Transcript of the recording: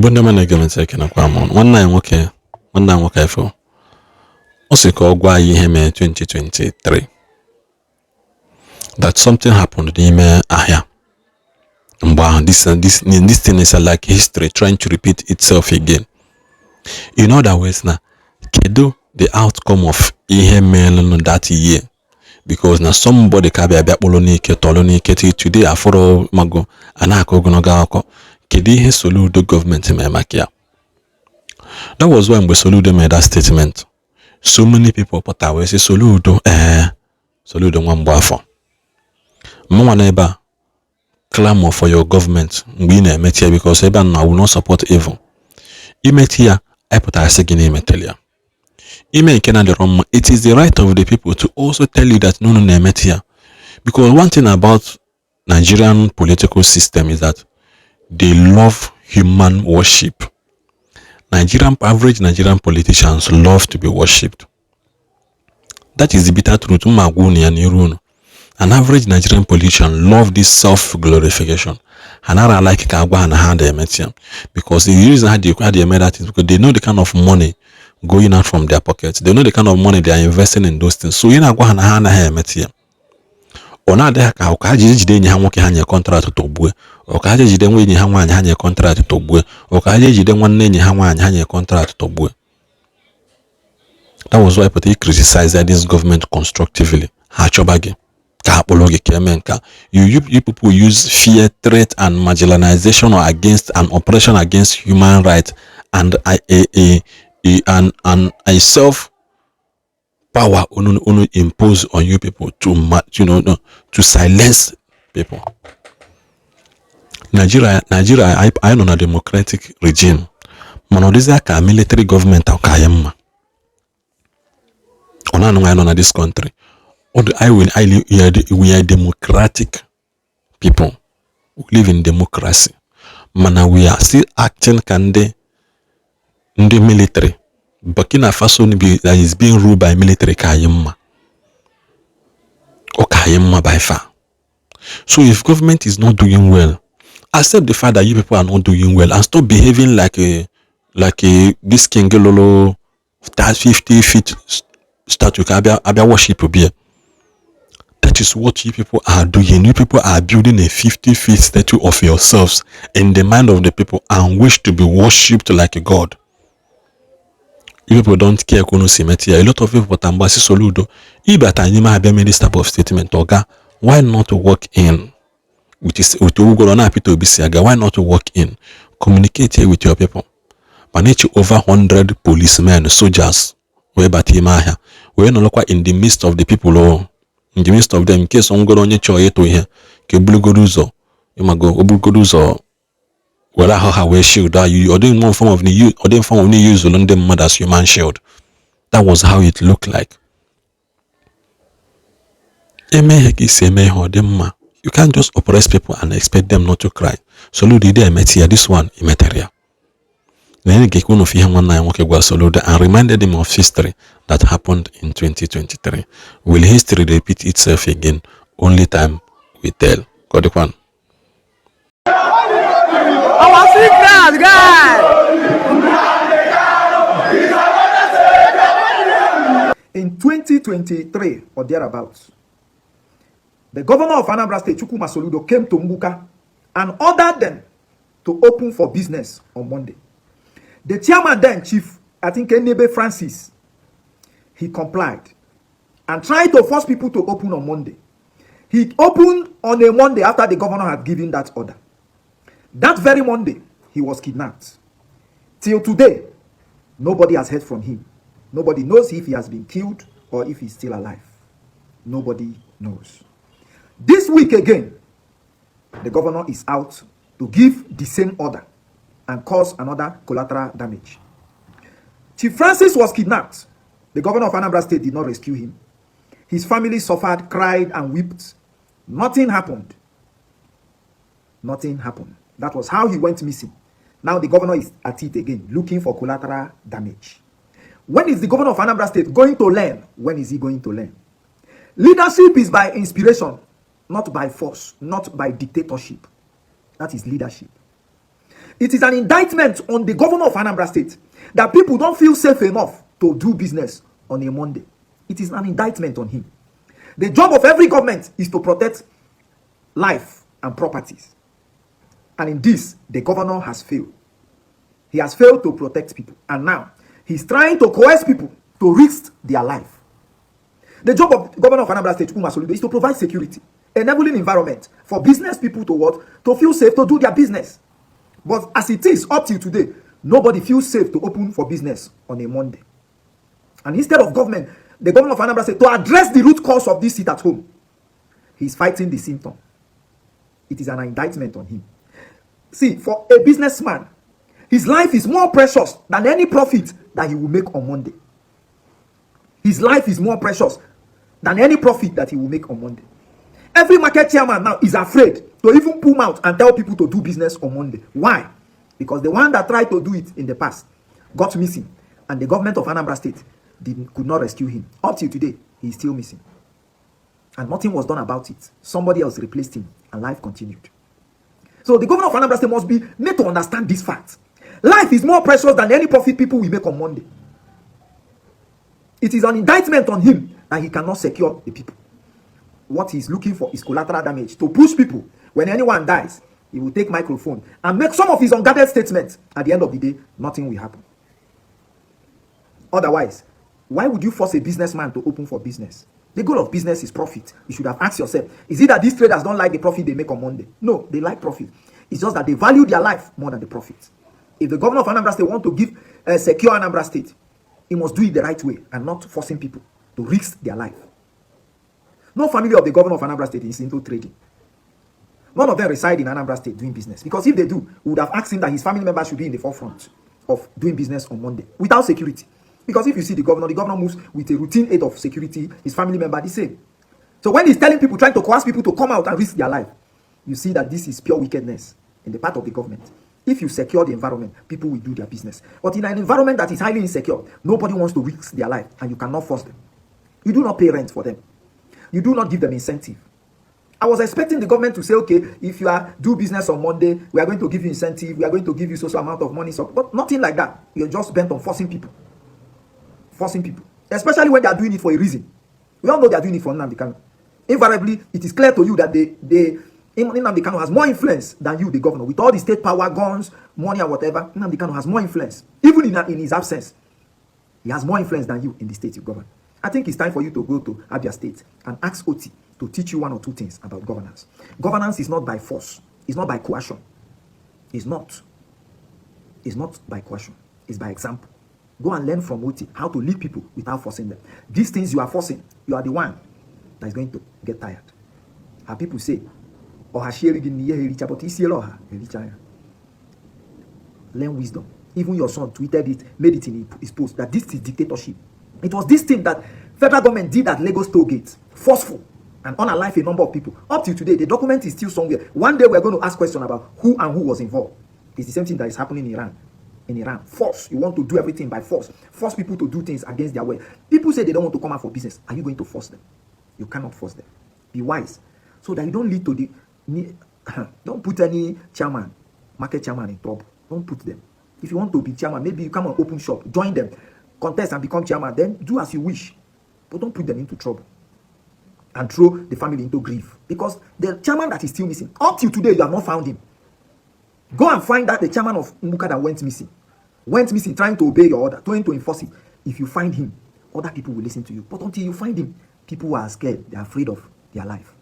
Igbo ndị mana ege eke nakwa m ọnụ. Nwanne anyị nwoke ifo. Ọ sị ka ọ gwa anyị ihe mee 2023. That something happened n'ime ahịa. Mgbe ahụ, this thing is like history trying to repeat itself again. In other words, na kedu the outcome of ihe meelụ that year? Because na somebody ka bịa kpọrọ n'ike tọrọ n'ike today afọrọ mago anaka ogologo akọ. Kedu ihe Soludo gọọmenti mee maka ya? That was why mgbe Soludo made that statement, so many people pụta wee sị Soludo nwa mgbe afọ. Mmanwa na ebe a clamor for your government mgbe ị na-emeti ya, because ebe a na will not support evil. Imeti ya pụtara sị gị na-emeteli ya. Ime nke na dịrọ mma, it is the right of the people to also tell you that no na-emeti ya. Because one thing about Nigerian political system is that they love human worship. Average Nigerian politicians love to be worshipped. That is the bitter truth. An average Nigerian politician love this self-glorification. And I like because the reason how they made that is because they know the kind of money going out from their pockets. They know the kind of money they are investing in those things. So you know ona de ka o ka jide nyi ha nwoke ha nye contract to gbue, o ka jide nwe nyi ha nwaanyị ha nye contract to gbue, o ka jide nwanne nyi ha nwaanyị ha nye contract to gbue. That was why people criticized this government constructively. Ha chobagi ka apology kemenka. You people use fear, threat and marginalization or against an oppression against human rights and a self power only impose on you people to silence people. Nigeria, I know a democratic regime. Manodiza ka military government au kayemma. I know this country. We are democratic people. We live in democracy. Mana we are still acting kande in the military. Burkina Faso that is being ruled by military Kayemma. Or Kayemma by far. So if government is not doing well, accept the fact that you people are not doing well and stop behaving like this King Lolo 50 feet statue Abia worship be. That is what you people are doing. You people are building a 50-feet statue of yourselves in the mind of the people and wish to be worshipped like a god. People don't care kuno simeti. A lot of people tambasi Soludo. Ibata nima have made this type of statement. Oga, why not walk in? With why not walk in? Communicate here with your people. Manage over 100 policemen, soldiers. We batima we no look in the midst of the people. Oh, in the midst of them, in case some go on your choice to here. Kebulugoduzo, you might go obugoduzo. Well, how we shield that you or doing one form of new or then form of new use on them mother's human shield. That was how it looked like. You can't just oppress people and expect them not to cry. So Ludi there met here this one immaterial. Then Gekun of Soludo and reminded him of history that happened in 2023. Will history repeat itself again? Only time will tell. God one. In 2023 or thereabouts, the governor of Anambra State, Chukwuma Soludo, came to Mbuka and ordered them to open for business on Monday. The chairman then, Chief, I think Enebe Francis, he complied and tried to force people to open on Monday. He opened on a Monday after the governor had given that order. That very Monday, he was kidnapped. Till today, nobody has heard from him. Nobody knows if he has been killed or if he's still alive. Nobody knows. This week again, the governor is out to give the same order and cause another collateral damage. Chief Francis was kidnapped. The governor of Anambra State did not rescue him. His family suffered, cried, and wept. Nothing happened. Nothing happened. That was how he went missing. Now the governor is at it again, looking for collateral damage. When is the governor of Anambra State going to learn? When is he going to learn? Leadership is by inspiration, not by force, not by dictatorship. That is leadership. It is an indictment on the governor of Anambra State that people don't feel safe enough to do business on a Monday. It is an indictment on him. The job of every government is to protect life and properties. And in this, the governor has failed. He has failed to protect people. And now, he's trying to coerce people to risk their life. The job of the governor of Anambra State, Chukwuma Soludo, is to provide security, enabling environment for business people to what? To feel safe to do their business. But as it is, up till today, nobody feels safe to open for business on a Monday. And instead of government, the governor of Anambra State, to address the root cause of this sit at home, he's fighting the symptom. It is an indictment on him. See, for a businessman, his life is more precious than any profit that he will make on Monday. His life is more precious than any profit that he will make on Monday. Every market chairman now is afraid to even pull out and tell people to do business on Monday. Why? Because the one that tried to do it in the past got missing, and the government of Anambra State could not rescue him. Up till today, he is still missing. And nothing was done about it. Somebody else replaced him, and life continued. So the governor of Anambra State must be made to understand this fact. Life is more precious than any profit people will make on Monday. It is an indictment on him that he cannot secure the people. What he's looking for is collateral damage, to push people. When anyone dies, he will take microphone and make some of his unguarded statements. At the end of the day, nothing will happen. Otherwise, why would you force a businessman to open for business? The goal of business is profit. You should have asked yourself, is it that these traders don't like the profit they make on Monday? No, they like profit. It's just that they value their life more than the profit. If the governor of Anambra State wants to give secure Anambra State, he must do it the right way and not forcing people to risk their life. No family of the governor of Anambra State is into trading. None of them reside in Anambra State doing business. Because if they do, we would have asked him that his family members should be in the forefront of doing business on Monday without security. Because if you see the governor moves with a routine aid of security, his family member the same. So when he's telling people, trying to coerce people to come out and risk their life, you see that this is pure wickedness in the part of the government. If you secure the environment, people will do their business. But in an environment that is highly insecure, nobody wants to risk their life, and you cannot force them. You do not pay rent for them. You do not give them incentive. I was expecting the government to say, okay, if you do business on Monday, we are going to give you incentive, we are going to give you social amount of money. So, but nothing like that. You're just bent on forcing people. Forcing people. Especially when they are doing it for a reason. We all know they are doing it for Nnamdi Kanu. Invariably, it is clear to you that Nnamdi Kanu has more influence than you, the governor. With all the state power, guns, money, or whatever, Nnamdi Kanu has more influence. Even in his absence, he has more influence than you in the state you govern. I think it's time for you to go to Abia State and ask Oti to teach you one or two things about governance. Governance is not by force. It's not by coercion. It's not. It's not by coercion. It's by example. Go and learn from Oti how to lead people without forcing them. These things you are forcing, you are the one that is going to get tired. How people say, learn wisdom. Even your son tweeted it, made it in his post, that this is dictatorship. It was this thing that federal government did at Lagos toll gates, forceful, and unalive a number of people. Up till today, the document is still somewhere. One day we're going to ask questions about who and who was involved. It's the same thing that is happening in Iran. In Iran, force. You want to do everything by force. Force people to do things against their will. People say they don't want to come out for business. Are you going to force them? You cannot force them. Be wise, so that you don't lead to the. Don't put any chairman, market chairman in trouble. Don't put them. If you want to be chairman, maybe you come and open shop, join them, contest and become chairman. Then do as you wish, but don't put them into trouble and throw the family into grief. Because the chairman that is still missing, up till today, you have not found him. Go and find out the chairman of Umuka that went missing. Went missing, trying to obey your order, trying to enforce it. If you find him, other people will listen to you. But until you find him, people are scared. They are afraid of their life.